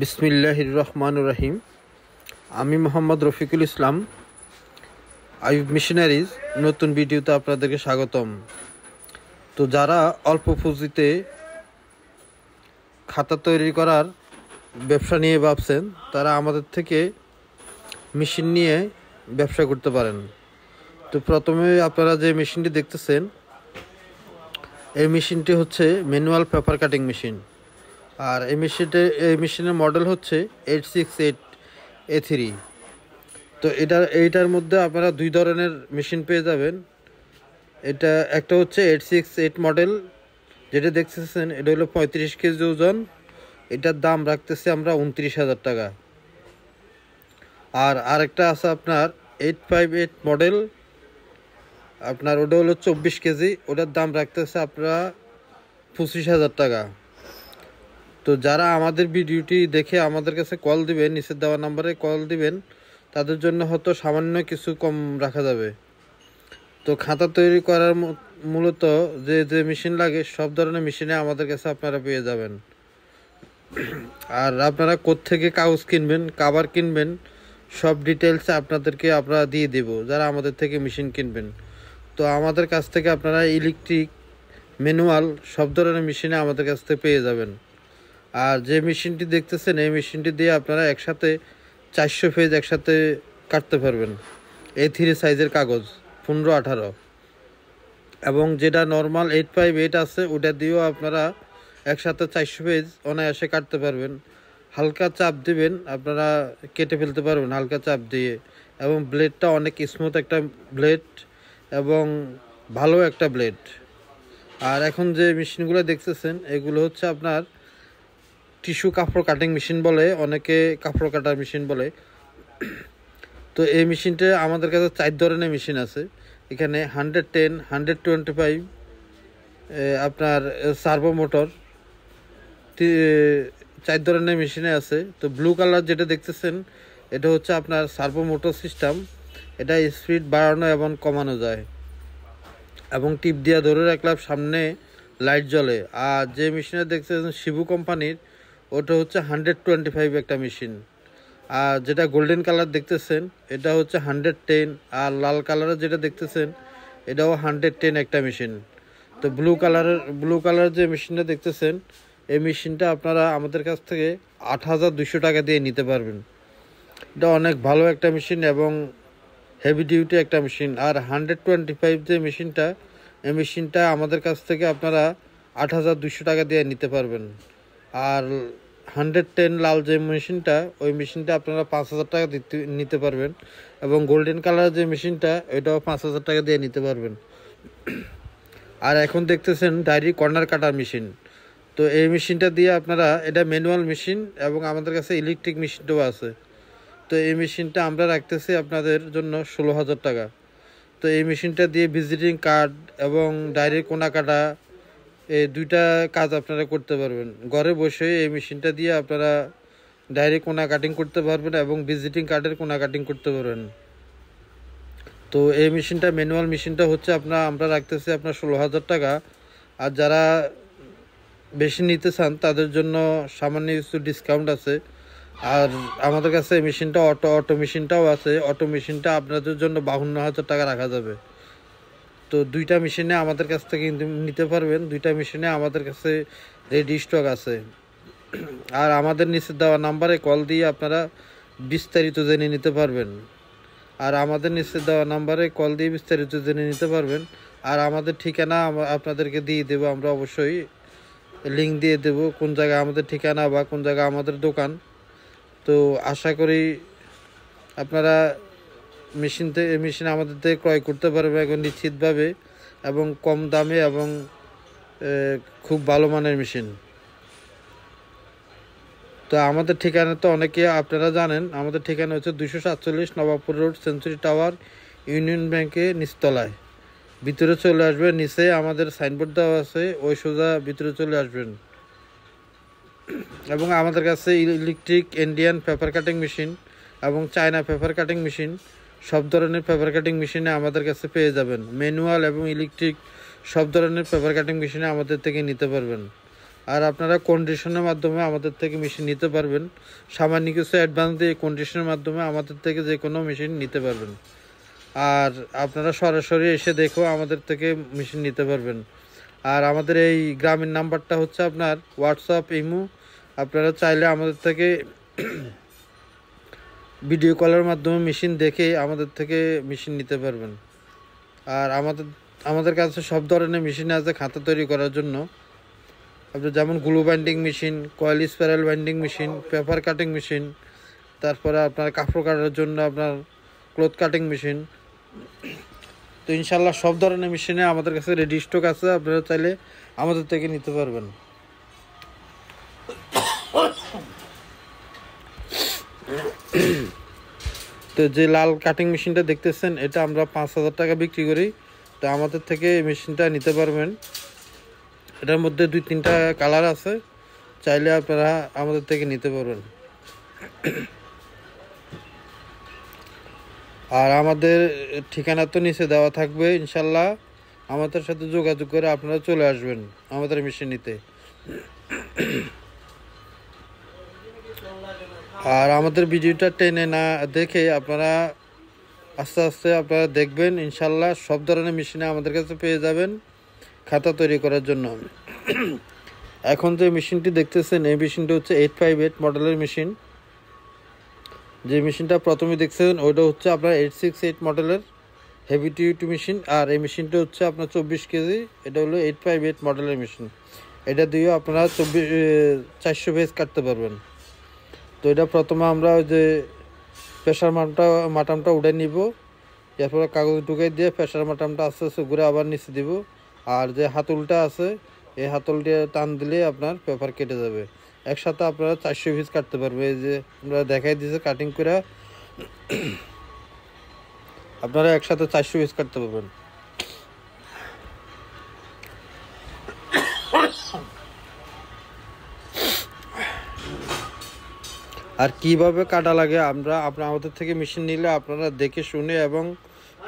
বিসমিল্লাহির রহমানুর রহিম। আমি মোহাম্মদ রফিকুল ইসলাম, আইয়ুব মিশনারিজ নতুন ভিডিওতে আপনাদেরকে স্বাগতম। তো যারা অল্প পুঁজিতে খাতা তৈরি করার ব্যবসা নিয়ে ভাবছেন, তারা আমাদের থেকে মেশিন নিয়ে ব্যবসা করতে পারেন। তো প্রথমে আপনারা যে মেশিনটি দেখতেছেন, এই মেশিনটি হচ্ছে ম্যানুয়াল পেপার কাটিং মেশিন। আর এই মেশিনের মডেল হচ্ছে 868A3। তো এইটার মধ্যে আপনারা দুই ধরনের মেশিন পেয়ে যাবেন। একটা হচ্ছে 868 মডেল, যেটা দেখতেছেন, এটা হলো 35 কেজি ওজন। এটার দাম রাখতেছি আমরা 29,000 টাকা। আর আরেকটা আছে আপনার 858 মডেল, আপনার ওটা হলো 24 কেজি, ওটার দাম রাখতেছে আপনারা 25,000 টাকা। তো যারা আমাদের ভিডিওটি দেখে আমাদের কাছে কল দিবেন, নিচের দেওয়া নাম্বারে কল দিবেন, তাদের জন্য হয়তো সামান্য কিছু কম রাখা যাবে। তো খাতা তৈরি করার মূলত যে মেশিন লাগে, সব ধরনের মেশিনে আমাদের কাছে আপনারা পেয়ে যাবেন। আর আপনারা কোত্থেকে কাগজ কিনবেন, কাভার কিনবেন, সব ডিটেলস আপনাদেরকে আমরা দিয়ে দেব যারা আমাদের থেকে মেশিন কিনবেন। তো আমাদের কাছ থেকে আপনারা ইলেকট্রিক, ম্যানুয়াল সব ধরনের মেশিনে আমাদের কাছ থেকে পেয়ে যাবেন। আর যে মেশিনটি দেখতেছেন, এই মেশিনটি দিয়ে আপনারা একসাথে 400 পেজ একসাথে কাটতে পারবেন। A3 সাইজের কাগজ 15-18, এবং যেটা নর্মাল 858 আছে, ওটা দিয়েও আপনারা একসাথে 400 পেজ অনায়াসে কাটতে পারবেন। হালকা চাপ দিবেন, আপনারা কেটে ফেলতে পারবেন হালকা চাপ দিয়ে। এবং ব্লেডটা অনেক স্মুথ একটা ব্লেড এবং ভালো একটা ব্লেড। আর এখন যে মেশিনগুলো দেখতেছেন, এগুলো হচ্ছে আপনার টিস্যু কাপড় কাটিং মেশিন বলে, অনেকে কাপড় কাটার মেশিন বলে। তো এই মেশিনটা আমাদের কাছে 4 ধরনের মেশিন আছে। এখানে 110, 125, আপনার সার্ভো মোটর, 4 ধরনের মেশিনে আছে। তো ব্লু কালার যেটা দেখতেছেন, এটা হচ্ছে আপনার সার্ভো মোটর সিস্টেম। এটা স্পিড বাড়ানো এবং কমানো যায়, এবং টিপ দিয়ে ধরে রাখলে সামনে লাইট জ্বলে। আর যে মেশিনে দেখতেছেন শিবু কোম্পানির, ওটা হচ্ছে 125 একটা মেশিন। আর যেটা গোল্ডেন কালার দেখতেছেন, এটা হচ্ছে 110। আর লাল কালারের যেটা দেখতেছেন, এটাও 110 একটা মেশিন। তো ব্লু কালার যে মেশিনটা দেখতেছেন, এই মেশিনটা আপনারা আমাদের কাছ থেকে 8,200 টাকা দিয়ে নিতে পারবেন। এটা অনেক ভালো একটা মেশিন এবং হেভি ডিউটি একটা মেশিন। আর 125 যে মেশিনটা, এই মেশিনটা আমাদের কাছ থেকে আপনারা 8,200 টাকা দিয়ে নিতে পারবেন। আর 110 লাল যে মেশিনটা, ওই মেশিনটা আপনারা 5,000 টাকা নিতে পারবেন। এবং গোল্ডেন কালার যে মেশিনটা, ওইটাও 5,000 টাকা দিয়ে নিতে পারবেন। আর এখন দেখতেছেন ডায়েরি কর্নার কাটার মেশিন। তো এই মেশিনটা দিয়ে আপনারা, এটা ম্যানুয়াল মেশিন এবং আমাদের কাছে ইলেকট্রিক মেশিনটাও আছে। তো এই মেশিনটা আমরা রাখতেছি আপনাদের জন্য 16,000 টাকা। তো এই মেশিনটা দিয়ে ভিজিটিং কার্ড এবং ডায়েরি কোনা কাটা, এই দুইটা কাজ আপনারা করতে পারবেন। ঘরে বসে এই মেশিনটা দিয়ে আপনারা ডায়েরি কোনা কাটিং করতে পারবেন এবং ভিজিটিং কার্ডের কোনা কাটিং করতে পারবেন। তো এই মেশিনটা, ম্যানুয়াল মেশিনটা হচ্ছে আমরা রাখতেছি আপনার 16,000 টাকা। আর যারা বেশি নিতে চান, তাদের জন্য সামান্য কিছু ডিসকাউন্ট আছে। আর আমাদের কাছে মেশিনটা অটো মেশিনটাও আছে। অটো মেশিনটা আপনাদের জন্য 52,000 টাকা রাখা যাবে। তো দুইটা মেশিনে আমাদের কাছ থেকে নিতে পারবেন। দুইটা মেশিনে আমাদের কাছে রেডি স্টক আছে। আর আমাদের নিচে দেওয়া নাম্বারে কল দিয়ে আপনারা বিস্তারিত জেনে নিতে পারবেন। আর আমাদের নিচে দেওয়া নাম্বারে কল দিয়ে বিস্তারিত জেনে নিতে পারবেন। আর আমাদের ঠিকানা আপনাদেরকে দিয়ে দেবো, আমরা অবশ্যই লিঙ্ক দিয়ে দেবো কোন জায়গায় আমাদের ঠিকানা বা কোন জায়গায় আমাদের দোকান। তো আশা করি আপনারা মেশিন আমাদের থেকে ক্রয় করতে পারবেন এখন নিশ্চিতভাবে এবং কম দামে এবং খুব ভালো মানের মেশিন। তো আমাদের ঠিকানা তো অনেকে আপনারা জানেন। আমাদের ঠিকানা হচ্ছে 247 Nawabpur road, century tower, union ব্যাংকে নিচতলায়। ভিতরে চলে আসবেন, নিচে আমাদের সাইনবোর্ড দেওয়া আছে, ওই সোজা ভিতরে চলে আসবেন। এবং আমাদের কাছে electric, Indian paper cutting machine এবং চায়না পেপার কাটিং মেশিন, সব ধরনের পেপার কাটিং মেশিনে আমাদের কাছে পেয়ে যাবেন। ম্যানুয়াল এবং ইলেকট্রিক সব ধরনের পেপার কাটিং মেশিনে আমাদের থেকে নিতে পারবেন। আর আপনারা কন্ডিশনের মাধ্যমে আমাদের থেকে মেশিন নিতে পারবেন। সামান্য কিছু অ্যাডভান্স দিয়ে কন্ডিশনের মাধ্যমে আমাদের থেকে যে কোনো মেশিন নিতে পারবেন। আর আপনারা সরাসরি এসে দেখেও আমাদের থেকে মেশিন নিতে পারবেন। আর আমাদের এই গ্রামের নাম্বারটা হচ্ছে আপনার হোয়াটসঅ্যাপ, ইমো। আপনারা চাইলে আমাদের থেকে ভিডিও কলের মাধ্যমে মেশিন দেখে আমাদের থেকে মেশিন নিতে পারবেন। আর আমাদের কাছে সব ধরনের মেশিন আছে খাতা তৈরি করার জন্য। আপনার যেমন glue binding machine, coil spiral binding machine, paper cutting machine, তারপরে আপনার কাপড় কাটার জন্য আপনার ক্লথ কাটিং মেশিন। তো ইনশাল্লাহ সব ধরনের মেশিনে আমাদের কাছে রেডি স্টক আছে, আপনারা চাইলে আমাদের থেকে নিতে পারবেন। তো যে লাল কাটিং মেশিনটা দেখতেছেন এটা আমরা 5,000 টাকা বিক্রি করি। তো আমাদের থেকে এই মেশিনটা নিতে পারবেন। এটার মধ্যে 2-3টা কালার আছে, চাইলে আপনারা আমাদের থেকে নিতে পারবেন। আর আমাদের ঠিকানা তো নিচে দেওয়া থাকবে, ইনশাল্লাহ আমাদের সাথে যোগাযোগ করে আপনারা চলে আসবেন আমাদের মেশিন নিতে। আর আমাদের ভিডিওটা টেনে না দেখে আপনারা আস্তে আস্তে আপনারা দেখবেন, ইনশাল্লাহ সব ধরনের মেশিনে আমাদের কাছে পেয়ে যাবেন খাতা তৈরি করার জন্য। এখন যে মেশিনটি দেখতেছেন এই মেশিনটা হচ্ছে 858 মডেলের মেশিন। যে মেশিনটা প্রথমে দেখছেন ওইটা হচ্ছে আপনার 868 মডেলের হেভি ডিউটি মেশিন। আর এই মেশিনটা হচ্ছে আপনার 24 কেজি। এটা হলো 858 মডেলের মেশিন। এটা দিয়েও আপনারা 400 পেজ কাটতে পারবেন। তো এটা প্রথমে আমরা ওই যে প্রেশার মাটামটা উঠে নিব, এরপরে কাগজ ঢুকাই দিয়ে প্রেশার মাটামটা আস্তে আস্তে ঘুরে আবার নিচে দিব। আর যে হাতলটা আছে এই হাতল দিয়ে টান দিলে আপনার পেপার কেটে যাবে। একসাথে আপনারা 400 পিস কাটতে পারবে। এই যে আমরা দেখাই দিয়েছি কাটিং করে আপনারা একসাথে 400 পিস কাটতে পারবেন। আর কিভাবে কাটা লাগে আমাদের থেকে মেশিন নিলে আপনারা দেখে শুনে এবং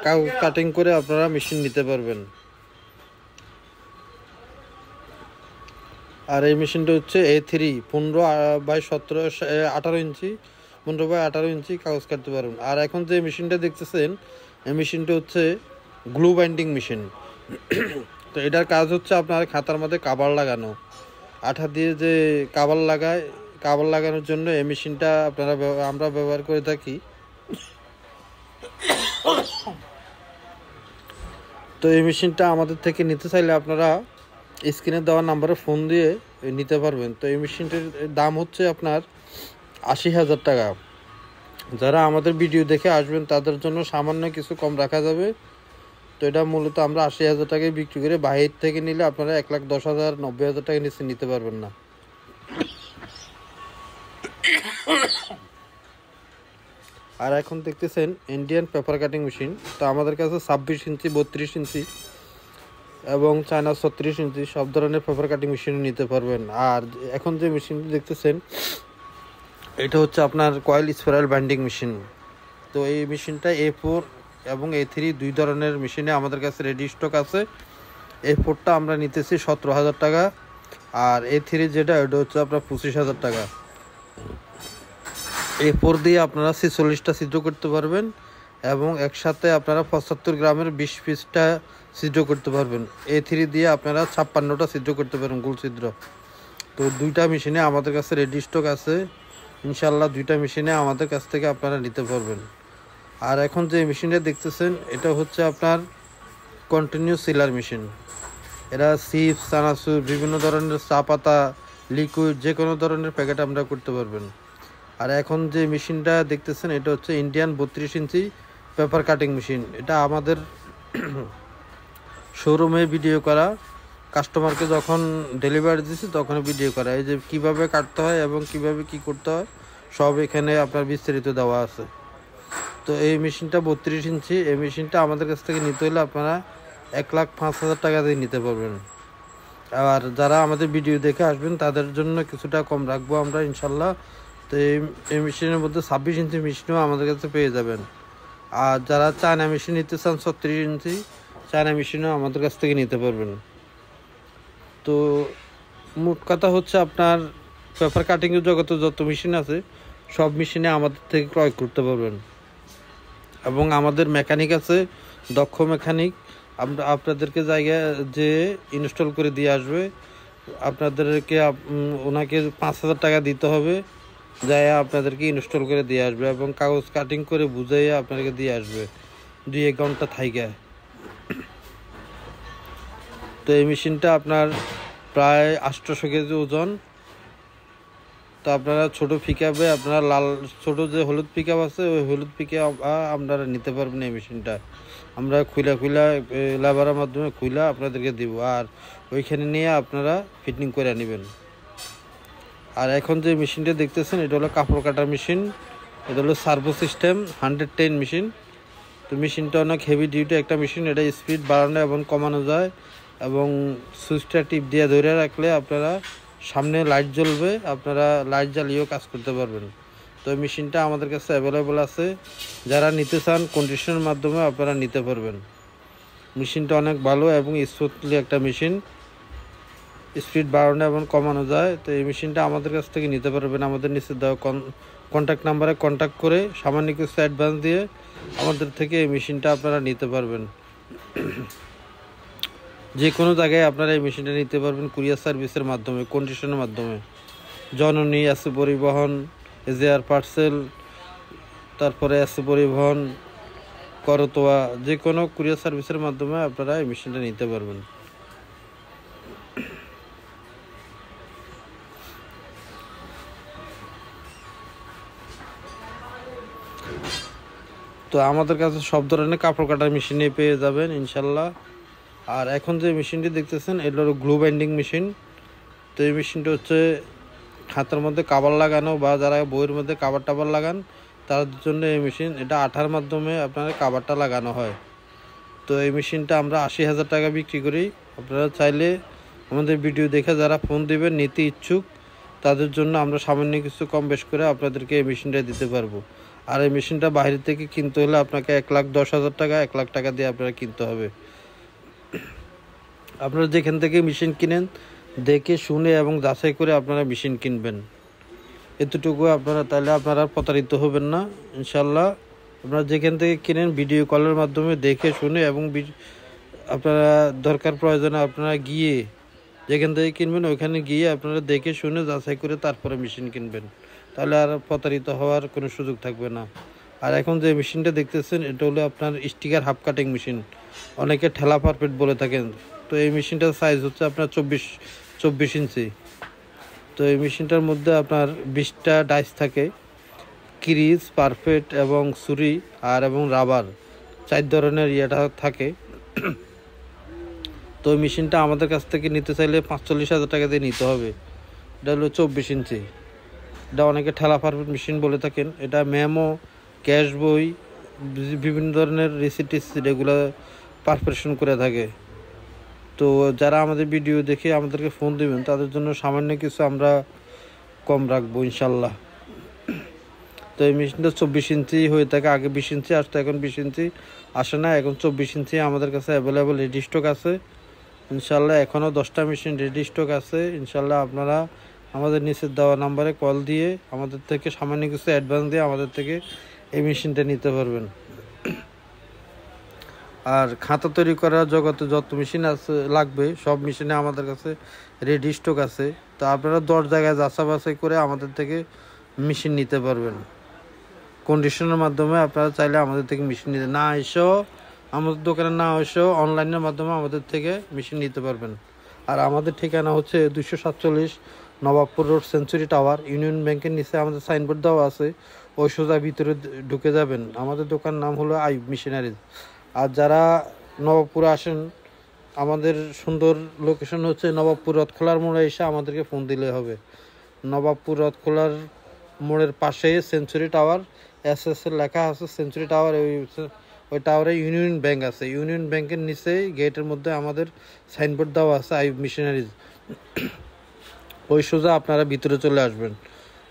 কাগজ কাটিং করে আপনারা মেশিন নিতে পারবেন। আর এই মেশিনটা হচ্ছে A3 15/17 ইঞ্চি 15/18 ইঞ্চি কাগজ কাটতে পারবেন। আর এখন যে মেশিনটা দেখতেছেন এই মেশিনটা হচ্ছে গ্লু বাইন্ডিং মেশিন। তো এটার কাজ হচ্ছে আপনার খাতার মধ্যে কাভার লাগানো, আঠা দিয়ে যে কাভার লাগানোর জন্য এই মেশিনটা আমরা ব্যবহার করে থাকি। তো এই মেশিনটা আমাদের থেকে নিতে চাইলে আপনারা স্ক্রিনে দেওয়া নাম্বারে ফোন দিয়ে নিতে পারবেন। তো এই মেশিনটির দাম হচ্ছে আপনার 80,000 টাকা। যারা আমাদের ভিডিও দেখে আসবেন তাদের জন্য সামান্য কিছু কম রাখা যাবে। তো এটা মূলত আমরা 80,000 টাকায় বিক্রি করে, বাহির থেকে নিলে আপনারা 1,10,000 90,000 টাকা নিচে নিতে পারবেন না। আর এখন দেখতেছেন ইন্ডিয়ান পেপার কাটিং মেশিন। তো আমাদের কাছে 26 ইঞ্চি 32 ইঞ্চি এবং চায়না 36 ইঞ্চি সব ধরনের পেপার কাটিং মেশিন নিতে পারবেন। আর এখন যে মেশিনটি দেখতেছেন এটা হচ্ছে আপনার কয়েল স্পাইরাল বাইন্ডিং মেশিন। তো এই মেশিনটা A4 এবং A3 দুই ধরনের মেশিনে আমাদের কাছে রেডি স্টক আছে। A4টা আমরা নিতেছি 17,000 টাকা, আর A3 যেটা ওটা হচ্ছে আপনার 25,000 টাকা। A4 দিয়ে আপনারা 46টা ছিদ্র করতে পারবেন এবং একসাথে আপনারা 75 গ্রামের 20 পিসটা ছিদ্র করতে পারবেন। A3 দিয়ে আপনারা 56টা ছিদ্র করতে পারবেন গোল ছিদ্র। তো দুইটা মেশিনে আমাদের কাছে রেডি স্টক আছে, ইনশাল্লাহ দুইটা মেশিনে আমাদের কাছ থেকে আপনারা নিতে পারবেন। আর এখন যে মেশিনটা দেখতেছেন এটা হচ্ছে আপনার কন্টিনিউ সিলার মেশিন। এরা চিপস, চানাচুর, বিভিন্ন ধরনের চা পাতা, লিকুইড যে কোনো ধরনের প্যাকেট আমরা করতে পারবেন। আর এখন যে মেশিনটা দেখতেছেন এটা হচ্ছে ইন্ডিয়ান 32 ইঞ্চি পেপার কাটিং মেশিন। এটা আমাদের শোরুমে ভিডিও করা, কাস্টমারকে যখন ডেলিভারি দিচ্ছি তখন ভিডিও করা। এই যে কীভাবে কাটতে হয় এবং কিভাবে কি করতে হয় সব এখানে আপনার বিস্তারিত দেওয়া আছে। তো এই মেশিনটা 32 ইঞ্চি। এই মেশিনটা আমাদের কাছ থেকে নিতে হলে আপনারা 1,05,000 টাকা দিয়ে নিতে পারবেন। আর যারা আমাদের ভিডিও দেখে আসবেন তাদের জন্য কিছুটা কম রাখবো আমরা ইনশাল্লাহ। তো এই মেশিনের মধ্যে 26 ইঞ্চি মেশিনও আমাদের কাছে পেয়ে যাবেন। আর যারা চায়না মেশিন নিতে চান 36 ইঞ্চি চায়না মেশিনও আমাদের কাছ থেকে নিতে পারবেন। তো মোট কথা হচ্ছে আপনার পেপার কাটিংয়ের জগতে যত মেশিন আছে সব মেশিনে আমাদের থেকে ক্রয় করতে পারবেন। এবং আমাদের মেকানিক আছে, দক্ষ মেকানিক, আমরা আপনাদেরকে জায়গায় যে ইনস্টল করে দিয়ে আসবে। আপনাদেরকে ওনাকে 5,000 টাকা দিতে হবে, যাই আপনাদেরকে ইনস্টল করে দিয়ে আসবে এবং কাগজ কাটিং করে বুঝাইয়া আপনাদেরকে দিয়ে আসবে 2-1 ঘন্টা থাইকা। তো এই মেশিনটা আপনার প্রায় 800 কেজি ওজন। তো আপনারা ছোটো পিকআপে আপনারা লাল ছোটো যে হলুদ পিকআপ আছে ওই হলুদ পিকআপ আপনারা নিতে পারবেন। এই মেশিনটা আমরা খুইলা লেবারের মাধ্যমে খুইলা আপনাদেরকে দিব, আর ওইখানে নিয়ে আপনারা ফিটিং করে নেবেন। আর এখন যে মেশিনটা দেখতেছেন এটা হলো কাপড় কাটার মেশিন, এটা হলো সার্ভো সিস্টেম 110 মেশিন। তো মেশিনটা অনেক হেভি ডিউটি একটা মেশিন। এটা স্পিড বাড়ানো এবং কমানো যায়, এবং সুইচটা টিপ দিয়ে ধরে রাখলে আপনারা সামনে লাইট জ্বলবে, আপনারা লাইট জ্বালিয়েও কাজ করতে পারবেন। তো এই মেশিনটা আমাদের কাছে অ্যাভেলেবল আছে, যারা নিতে চান কন্ডিশনের মাধ্যমে আপনারা নিতে পারবেন। মেশিনটা অনেক ভালো এবং স্মুথলি একটা মেশিন, স্পিড বাড়ানো এবং কমানো যায়। তো এই মেশিনটা আমাদের কাছ থেকে নিতে পারবেন। আমাদের নিচে দেওয়া কন্ট্যাক্ট নাম্বারে কন্ট্যাক্ট করে সামান্য কিছু অ্যাডভান্স দিয়ে আমাদের থেকে এই মেশিনটা আপনারা নিতে পারবেন। যে কোনো জায়গায় আপনারা এই মেশিনটা নিতে পারবেন কুরিয়ার সার্ভিসের মাধ্যমে, কন্ডিশনের মাধ্যমে। জননী, এসে পরিবহন, এজিআর পার্সেল, তারপরে এসে পরিবহন, করতোয়া, যে কোনো কুরিয়ার সার্ভিসের মাধ্যমে আপনারা এই মেশিনটা নিতে পারবেন। তো আমাদের কাছে সব ধরনের কাপড় কাটার মেশিনই পেয়ে যাবেন ইনশাল্লাহ। আর এখন যে মেশিনটি দেখতেছেন এটা হলো গ্লু বাইন্ডিং মেশিন। তো এই মেশিনটা হচ্ছে খাতার মধ্যে কাভার লাগানো বা যারা বইয়ের মধ্যে কাভার টাভার লাগান তাদের জন্য এই মেশিন। এটা আঠার মাধ্যমে আপনার কাভারটা লাগানো হয়। তো এই মেশিনটা আমরা 80,000 টাকা বিক্রি করি। আপনারা চাইলে আমাদের ভিডিও দেখে যারা ফোন দেবেন নিতে ইচ্ছুক তাদের জন্য আমরা সামান্য কিছু কম বেশ করে আপনাদেরকে এই মেশিনটা দিতে পারবো। আর এই মেশিনটা বাইরে থেকে কিনতে হলে আপনাকে 1,10,000 টাকা 1 লাখ টাকা দিয়ে আপনারা কিনতে হবে। আপনারা যেখান থেকে মেশিন কিনেন দেখে শুনে এবং যাচাই করে আপনারা মেশিন কিনবেন, এতটুকু আপনারা, তাহলে আপনারা প্রতারিত হবেন না ইনশাল্লাহ। আপনারা যেখান থেকে কিনেন ভিডিও কলের মাধ্যমে দেখে শুনে এবং আপনারা দরকার প্রয়োজনে আপনারা গিয়ে যেখান থেকে কিনবেন ওইখানে গিয়ে আপনারা দেখে শুনে যাচাই করে তারপরে মেশিন কিনবেন, তাহলে আর প্রতারিত হওয়ার কোনো সুযোগ থাকবে না। আর এখন যে মেশিনটা দেখতেছেন এটা হলো আপনার স্টিকার হাফ কাটিং মেশিন, অনেকে ঠেলা পারফেক্ট বলে থাকেন। তো এই মেশিনটার সাইজ হচ্ছে আপনার 24 ইঞ্চি। তো এই মেশিনটার মধ্যে আপনার 20টা ডাইস থাকে, ক্রিজ, পারফেক্ট এবং ছুরি এবং রাবার, 4 ধরনের ইয়েটা থাকে। তো ওই মেশিনটা আমাদের কাছ থেকে নিতে চাইলে 45,000 টাকা দিয়ে নিতে হবে। এটা হলো 24 ইঞ্চি। এটা অনেকে ঠেলা পারফেক্ট মেশিন বলে থাকেন। এটা মেমো, ক্যাশ বই, বিভিন্ন ধরনের রিসিট এগুলো পারফেকশন করে থাকে। তো যারা আমাদের ভিডিও দেখে আমাদেরকে ফোন দেবেন তাদের জন্য সামান্য কিছু আমরা কম রাখবো ইনশাল্লাহ। তো এই মেশিনটা 24 ইঞ্চি হয়ে থাকে, আগে 20 ইঞ্চি আসতো, এখন 20 ইঞ্চি আসে না, এখন 24 ইঞ্চি আমাদের কাছে অ্যাভেলেবেল রেডি স্টক আছে ইনশাল্লাহ। এখনও 10টা মেশিন রেডি স্টক আছে ইনশাল্লাহ। আপনারা আমাদের নিচের দেওয়া নাম্বারে কল দিয়ে আমাদের থেকে সামান্য কিছু অ্যাডভান্স দিয়ে আমাদের থেকে এই মেশিনটা নিতে পারবেন। আর খাতা তৈরি করার জগতে যত মেশিন আছে লাগবে সব মেশিনে আমাদের কাছে রেডি স্টক আছে। তো আপনারা 10 জায়গায় যাচাই বাছাই করে আমাদের থেকে মেশিন নিতে পারবেন। কন্ডিশনের মাধ্যমে আপনারা চাইলে আমাদের থেকে মেশিন নিতে না এসেও, আমাদের দোকানে না এসেও অনলাইনের মাধ্যমে আমাদের থেকে মেশিন নিতে পারবেন। আর আমাদের ঠিকানা হচ্ছে 247 Nawabpur road, century tower, union ব্যাংকের নিচে আমাদের সাইনবোর্ড দেওয়া আছে, ওই সোজা ভিতরে ঢুকে যাবেন। আমাদের দোকান নাম হলো আইয়ুব মেশিনারিজ। আর যারা নবাবপুরে আসেন, আমাদের সুন্দর লোকেশন হচ্ছে নবাবপুর রথখোলার মোড়ে এসে আমাদেরকে ফোন দিলে হবে। নবাবপুর রথখোলার মোড়ের পাশে সেঞ্চুরি টাওয়ার, এস লেখা আছে সেঞ্চুরি টাওয়ার। ওই টাওয়ারে ইউনিয়ন ব্যাংক আছে, ইউনিয়ন ব্যাংকের নিচেই গেটের মধ্যে আমাদের সাইনবোর্ড দেওয়া আছে আইয়ুব মেশিনারিজ। ওই সোজা আপনারা ভিতরে চলে আসবেন,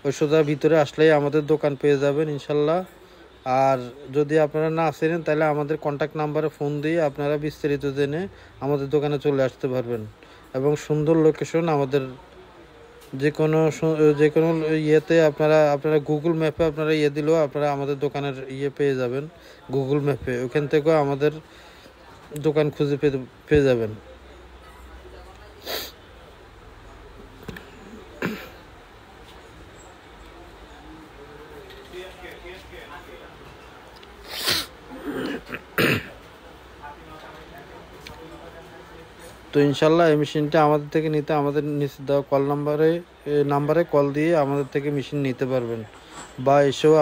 ওই সোজা ভিতরে আসলেই আমাদের দোকান পেয়ে যাবেন ইনশাল্লাহ। আর যদি আপনারা না চেনেন তাহলে আমাদের কন্ট্যাক্ট নাম্বারে ফোন দিয়ে আপনারা বিস্তারিত জেনে আমাদের দোকানে চলে আসতে পারবেন। এবং সুন্দর লোকেশন, আমাদের যে কোনো ইয়েতে আপনারা গুগল ম্যাপে আপনারা ইয়ে দিলেও আপনারা আমাদের দোকানের ইয়ে পেয়ে যাবেন। গুগল ম্যাপে ওখান থেকেও আমাদের দোকান খুঁজে পেয়ে যাবেন। তো ইনশাল্লাহ এই মেশিনটা আমাদের থেকে নিতে আমাদের নিচে দেওয়া কল নাম্বারে কল দিয়ে আমাদের থেকে মেশিন নিতে পারবেন, বা এসেও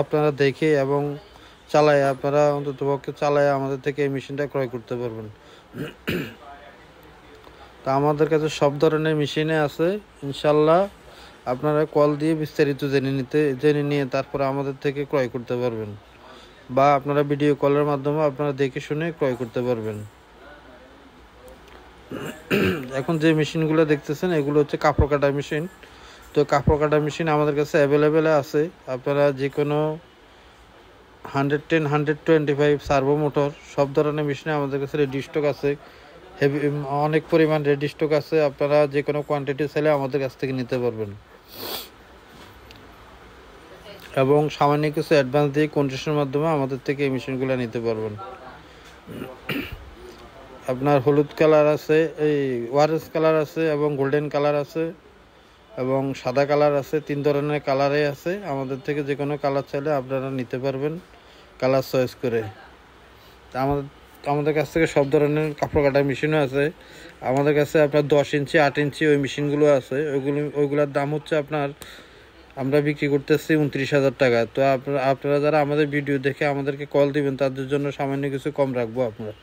আপনারা দেখে এবং চালায় আপনারা অন্ততপক্ষে চালায় আমাদের থেকে এই মেশিনটা ক্রয় করতে পারবেন। তা আমাদের কাছে সব ধরনের মেশিনে আছে ইনশাল্লাহ। আপনারা কল দিয়ে বিস্তারিত জেনে নিয়ে তারপরে আমাদের থেকে ক্রয় করতে পারবেন, বা আপনারা ভিডিও কলের মাধ্যমে আপনারা দেখে শুনে ক্রয় করতে পারবেন। এখন যে মেশিনগুলো দেখতেছেন এগুলো হচ্ছে কাপড় কাটা মেশিন। তো কাপড় কাটা মেশিন আমাদের কাছে অ্যাভেলেবেল আছে। আপনারা যে কোনো 110, 125 সার্ভো মোটর সব ধরনের মেশিনে আমাদের কাছে রেডি স্টক আছে। অনেক পরিমাণ রেডি স্টক আছে। আপনারা যে কোনো কোয়ান্টিটি চাইলে আমাদের কাছ থেকে নিতে পারবেন, এবং সামান্য কিছু অ্যাডভান্স দিয়ে কন্ডিশনের মাধ্যমে আমাদের থেকে এই মেশিনগুলো নিতে পারবেন। আপনার হলুদ কালার আছে, এই অরেঞ্জ কালার আছে, এবং গোল্ডেন কালার আছে, এবং সাদা কালার আছে। 3 ধরনের কালারে আছে। আমাদের থেকে যে কোনো কালার চাইলে আপনারা নিতে পারবেন কালার চয়েস করে। আমাদের কাছ থেকে সব ধরনের কাপড় কাটার মেশিনও আছে। আমাদের কাছে আপনার 10 ইঞ্চি 8 ইঞ্চি ওই মেশিনগুলো আছে। ওইগুলোর দাম হচ্ছে আমরা বিক্রি করতেছি 29,000 টাকা। তো আপনারা যারা আমাদের ভিডিও দেখে আমাদেরকে কল দিবেন তাদের জন্য সামান্য কিছু কম রাখবো আপনারা।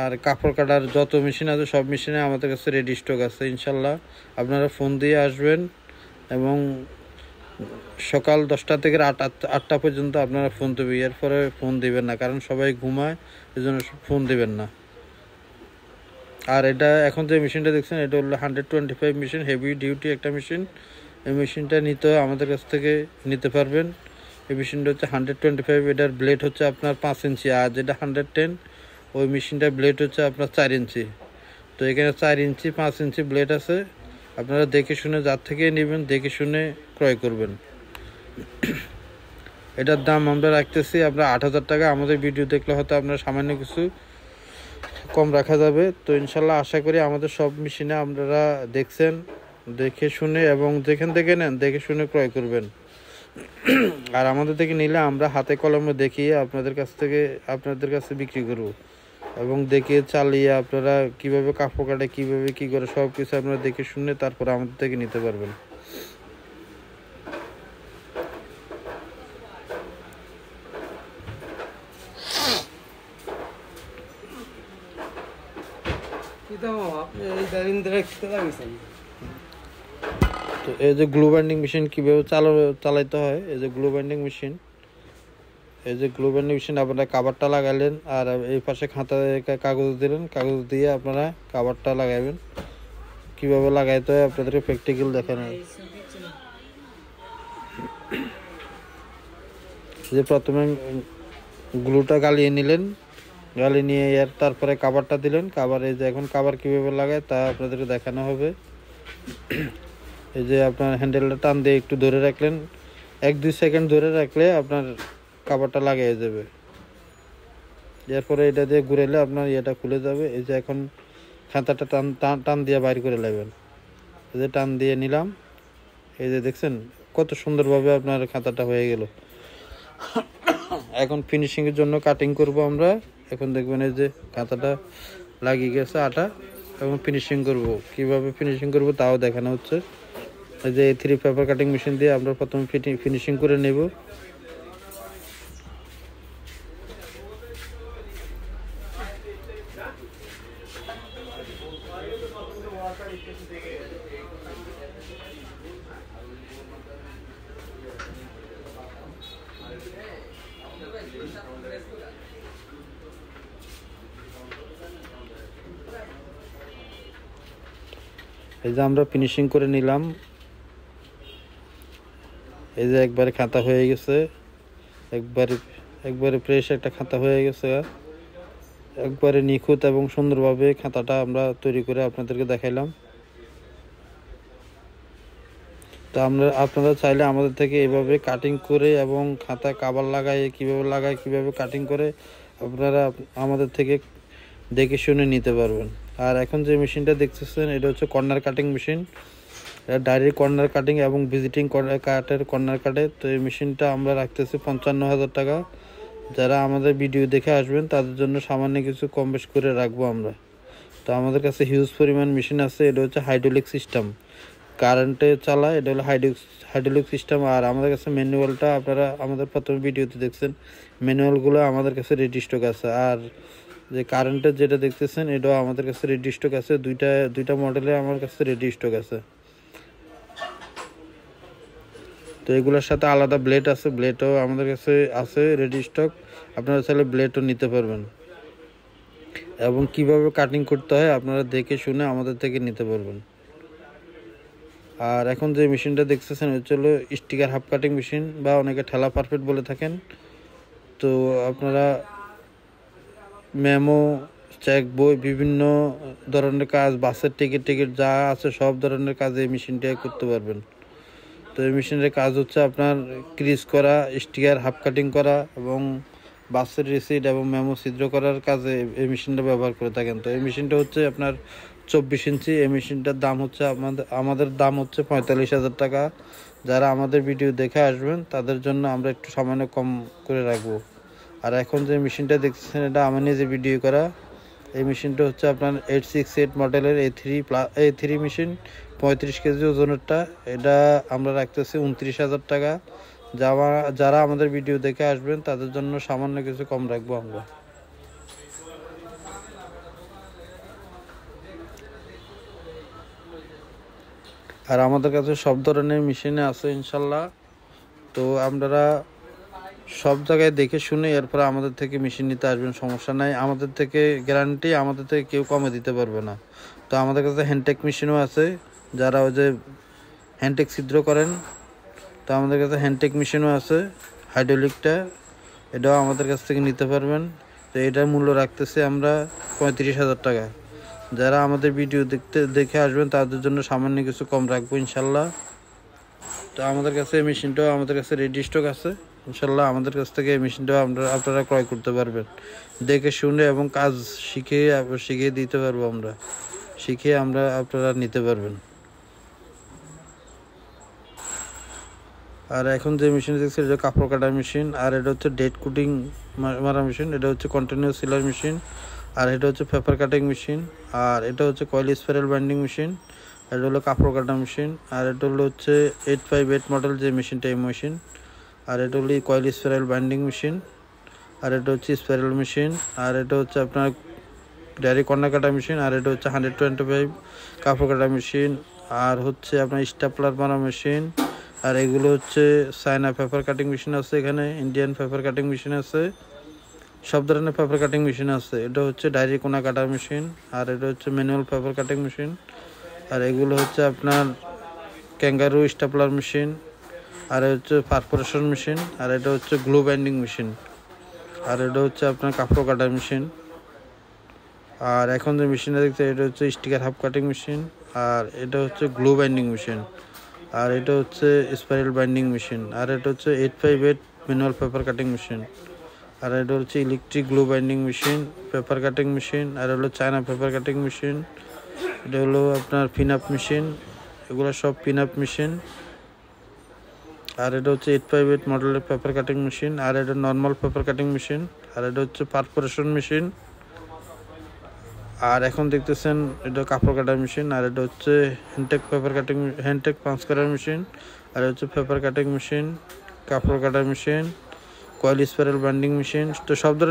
আর কাপড় কাটার যত মেশিন আছে সব মেশিনে আমাদের কাছে রেডি স্টক আছে ইনশাল্লাহ। আপনারা ফোন দিয়ে আসবেন, এবং সকাল 10টা থেকে রাত 8টা পর্যন্ত আপনারা ফোন দেবেন। এরপরে ফোন দিবেন না, কারণ সবাই ঘুমায়, এই জন্য ফোন দিবেন না। আর এটা এখন যে মেশিনটা দেখছেন এটা হলো 125 মেশিন, হেভি ডিউটি একটা মেশিন। এই মেশিনটা আমাদের কাছ থেকে নিতে পারবেন। এই মেশিনটা হচ্ছে 125, এটার ব্লেড হচ্ছে আপনার 5 ইঞ্চি, আর যেটা 110 ওই মেশিনটার ব্লেড হচ্ছে আপনার 4 ইঞ্চি। তো এখানে 4 ইঞ্চি 5 ইঞ্চি ব্লেড আছে। আপনারা দেখে শুনে যার থেকে নেবেন দেখে শুনে ক্রয় করবেন। এটার দাম আমরা রাখতেছি আপনার 8,000 টাকা। আমাদের ভিডিও দেখলে হয়তো আপনার সামান্য কিছু কম রাখা যাবে। তো ইনশাল্লাহ আশা করি আমাদের সব মেশিনে আপনারা দেখছেন, দেখে শুনে, এবং যেখান থেকে নেন দেখে শুনে ক্রয় করবেন। আর আমাদের থেকে নিলে আমরা হাতে কলমে দেখিয়ে আপনাদের কাছে বিক্রি করব, এবং দেখে চালিয়ে আপনারা কিভাবে কাপড় কাটে, কিভাবে কি করে সব কিছু আপনারা দেখে শুনে তারপর আমাদের থেকে নিতে পারবেন। তো এই যে গ্লু বাইন্ডিং মেশিন কিভাবে চালাইতে হয়, এই যে গ্লু বাইন্ডিং মেশিন, আপনারা কাভারটা লাগাইলেন, আর এই পাশে কাগজ দিলেন, কাগজ দিয়ে আপনারা কাভারটা লাগাইবেন। কিভাবে লাগাইতে হয় আপনাদেরকে প্র্যাকটিক্যাল দেখানো হয়। যে প্রথমে গ্লুটা গালিয়ে নিলেন, গালি নিয়ে তারপরে কাভারটা দিলেন। এই যে এখন কাভার কিভাবে লাগায় তা আপনাদেরকে দেখানো হবে। এই যে আপনার হ্যান্ডেলটা টান দিয়ে একটু ধরে রাখলেন, 1-2 সেকেন্ড ধরে রাখলে আপনার কাভারটা লাগিয়ে যাবে। এরপরে এটা দিয়ে ঘুরাইলে আপনার ইয়েটা খুলে যাবে। এই যে এখন খাতাটা টান দিয়ে বাইর করে নেবেন। এই যে টান দিয়ে নিলাম, এই যে দেখছেন কত সুন্দরভাবে আপনার খাতাটা হয়ে গেল। এখন ফিনিশিংয়ের জন্য কাটিং করব আমরা। এখন দেখবেন এই যে খাতাটা লাগিয়ে গেছে আটা, এবং ফিনিশিং করব। কিভাবে ফিনিশিং করব তাও দেখানো হচ্ছে। এই যে 3 পেপার কাটিং মেশিন দিয়ে আমরা প্রথমে ফিনিশিং করে নেব। এই যে আমরা ফিনিশিং করে নিলাম। এই যে একবারে খাতা হয়ে গেছে, একবারে ফ্রেশ একটা খাতা হয়ে গেছে। একবারে নিখুঁত এবং সুন্দরভাবে খাতাটা আমরা তৈরি করে আপনাদেরকে দেখাইলাম। তো আপনারা চাইলে আমাদের থেকে এভাবে কাটিং করে এবং খাতা কাভার লাগায় কীভাবে কাটিং করে আপনারা আমাদের থেকে দেখে শুনে নিতে পারবেন। আর এখন যে মেশিনটা দেখতেছেন এটা হচ্ছে কর্নার কাটিং মেশিন। এটা ডাইরেক্ট কর্নার কাটিং এবং ভিজিটিং কর্নার কাটে। তো এই মেশিনটা আমরা রাখতেছি 55,000 টাকা। যারা আমাদের ভিডিও দেখে আসবেন তাদের জন্য সামান্য কিছু কম বেশ করে রাখবো আমরা। তো আমাদের কাছে হিউজ পরিমাণ মেশিন আছে। এটা হচ্ছে হাইড্রোলিক সিস্টেম, কারেন্টে চালায়। এটা হলো হাইড্রোলিক সিস্টেম। আর আমাদের কাছে ম্যানুয়ালটা আপনারা আমাদের প্রথমে ভিডিওতে দেখছেন, ম্যানুয়ালগুলো আমাদের কাছে রেডি স্টক আছে। আর যে কারেন্টের যেটা দেখতেছেন এটাও আমাদের কাছে রেডি স্টক আছে। দুইটা মডেলে আমার কাছে রেডি স্টক আছে। তো এগুলোর সাথে আলাদা ব্লেড আছে, ব্লেডও আমাদের কাছে আছে রেডি স্টক। আপনারা চাইলে ব্লেডও নিতে পারবেন এবং কিভাবে কাটিং করতে হয় আপনারা দেখে শুনে আমাদের থেকে নিতে পারবেন। আর এখন যে মেশিনটা দেখতেছেন হচ্ছে হলো স্টিকার হাফ কাটিং মেশিন বা অনেকে ঠেলা পারফেক্ট বলে থাকেন। তো আপনারা মেমো, চেক বই, বিভিন্ন ধরনের কাজ, বাসের টিকিট যা আছে সব ধরনের কাজ এই মেশিনটাই করতে পারবেন। তো এই মেশিনের কাজ হচ্ছে আপনার ক্রিজ করা, স্টিকার হাফ কাটিং করা এবং বাসের রিসিট এবং মেমো ছিদ্র করার কাজে এই মেশিনটা ব্যবহার করে থাকেন। তো এই মেশিনটা হচ্ছে আপনার 24 ইঞ্চি। এই মেশিনটার দাম হচ্ছে আমাদের দাম হচ্ছে 45,000 টাকা। যারা আমাদের ভিডিও দেখে আসবেন তাদের জন্য আমরা একটু সামান্য কম করে রাখবো। আর এখন যে মেশিনটা দেখছেন এটা আমার নিজে ভিডিও করা। এই মেশিনটা হচ্ছে আপনার 868 মডেলের A3 মেশিন, 35 কেজি ওজনেরটা। এটা আমরা রাখতেছি 29,000 টাকা। যারা আমাদের ভিডিও দেখে আসবেন তাদের জন্য সামান্য কিছু কম রাখবো আমরা। আর আমাদের কাছে সব ধরনের মেশিনে আছে ইনশাল্লাহ। তো আপনারা সব জায়গায় দেখে শুনে এরপরে আমাদের থেকে মেশিন নিতে আসবেন, সমস্যা নাই। আমাদের থেকে গ্যারান্টি, আমাদের থেকে কেউ কমে দিতে পারবে না। তো আমাদের কাছে হ্যান্ডটেক মেশিনও আছে। যারা ওই যে হ্যান্ডটেক ছিদ্র করেন, তো আমাদের কাছে হ্যান্ডটেক মেশিনও আছে হাইড্রোলিকটা, এটাও আমাদের কাছ থেকে নিতে পারবেন। তো এটার মূল্য রাখতেছি আমরা 35,000 টাকা। যারা আমাদের ভিডিও দেখে আসবেন তাদের জন্য সামান্য কিছু কম রাখবো ইনশাল্লাহ। তো আমাদের কাছে এই মেশিনটাও আমাদের কাছে রেডি স্টক আছে ইনশাল্লাহ। আমাদের কাছ থেকে এই মেশিনটাও আপনারা ক্রয় করতে পারবেন দেখে শুনে, এবং কাজ শিখিয়ে দিতে পারবো আমরা, শিখিয়ে আপনারা নিতে পারবেন। আর এখন যে মেশিন দেখছি এটা কাপড় কাটার মেশিন। আর এটা হচ্ছে ডেট কুটিং মারা মেশিন। এটা হচ্ছে কন্টিনিউয়াস সিলার মেশিন। আর এটা হচ্ছে পেপার কাটিং মেশিন। আর এটা হচ্ছে কয়েল স্পাইরাল বাইন্ডিং মেশিন। এটা হলো কাপড় কাটা মেশিন। আর এটা হচ্ছে 858 মডেল যে মেশিনটা, এই মেশিন। আর এটা হলো কয়েল স্পাইরাল বাইন্ডিং মেশিন। আর এটা হচ্ছে স্পাইরাল মেশিন। আর এটা হচ্ছে আপনার ডাইরেক্ট কর্নার কাটা মেশিন। আর এটা হচ্ছে 125 কাপড় কাটা মেশিন। আর হচ্ছে আপনার স্টাপলার মারা মেশিন। আর এগুলো হচ্ছে চায়না পেপার কাটিং মেশিন আছে, এখানে ইন্ডিয়ান পেপার কাটিং মেশিন আছে, সব ধরনের পেপার কাটিং মেশিন আছে। এটা হচ্ছে ডাইরেক্ট কোনা কাটার মেশিন। আর এটা হচ্ছে ম্যানুয়াল পেপার কাটিং মেশিন। আর এগুলো হচ্ছে আপনার ক্যাঙ্গারু স্টাপলার মেশিন। আর হচ্ছে পারফোরেশন মেশিন। আর এটা হচ্ছে গ্লু বাইন্ডিং মেশিন। আর এটা হচ্ছে আপনার কাপড় কাটার মেশিন। আর এখন যে মেশিনটা দেখতে এটা হচ্ছে স্টিকার হাফ কাটিং মেশিন। আর এটা হচ্ছে গ্লু বাইন্ডিং মেশিন। আর এটা হচ্ছে স্পাইরাল বাইন্ডিং মেশিন। আর এটা হচ্ছে 858 ম্যানুয়াল পেপার কাটিং মেশিন। আর এটা হচ্ছে electric glue binding machine, paper cutting machine. আর হলো চায়না পেপার কাটিং মেশিন। এটা হলো আপনার পিন আপ মেশিন, এগুলো সব পিন আপ মেশিন। আর এটা হচ্ছে 858 মডেলের পেপার কাটিং মেশিন। আর এটা নর্মাল পেপার কাটিং মেশিন। আর এটা হচ্ছে পারফোরেশন মেশিন। আর এখন দেখতেছেন এটা কাপড় কাটার মেশিন। আর এটা হচ্ছে হ্যান্ডটেক পাঞ্চ করার মেশিন। আর হচ্ছে পেপার কাটিং মেশিন, কাপড় কাটার machine, coil spiral binding machine. তো সব ধরনের